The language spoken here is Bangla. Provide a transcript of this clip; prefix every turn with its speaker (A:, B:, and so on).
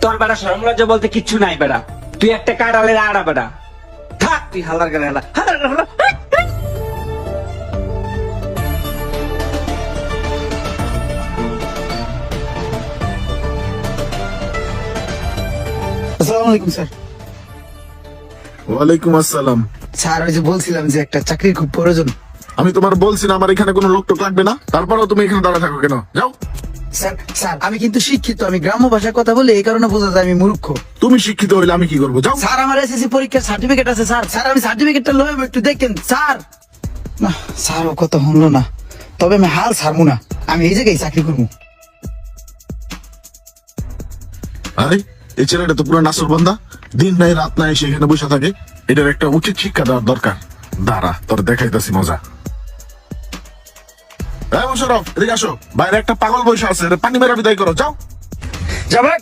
A: তোর বেটা শরম লজ্জা বলতে কিচ্ছু নাই বেটা, তুই একটা কাটালের আড়া বেটা, থাক তুই হালার গেলে হালা হালার গেলে হালা।
B: আসসালামু আলাইকুম স্যার।
C: ওয়ালাইকুম আসসালাম।
B: স্যার ওই যে বলছিলাম যে একটা চাকরির খুব প্রয়োজন।
C: আমি তোমার বলছি না আমার এখানে কোনো লোক টোক লাগবে না, তারপরেও তুমি এখানে দাঁড়া থাকো কেন? যাও।
B: স্যার স্যার আমি কিন্তু শিক্ষিত, আমি গ্রাম্য ভাষায় কথা বলি, এই কারণে বোঝা যায় আমি মূর্খ।
C: তুমি শিক্ষিত হইলে আমি কি করবো? যাও।
B: স্যার আমার এসএসসি পরীক্ষার সার্টিফিকেট আছে স্যার, স্যার আমি সার্টিফিকেটটা লয়ে একটু দেখেন স্যার। না স্যার ও কথা শুনলো না, তবে আমি হাল ছাড়বো না, আমি এই জায়গায় চাকরি করবো।
C: আরে এই ছেলেটা তো পুরো নাসর বান্দা, দিন নাই রাত নাই সে এখানে বসে থাকে। এটার একটা উচিত শিক্ষা দেওয়ার দরকার। দাঁড়া তোর দেখাইতেছি মজা। এই মোশাররফ এদিকে আসো, বাইরে একটা পাগল বসে আছে, এর পানি মেরা বিদায় করো, যাও।
B: যাবে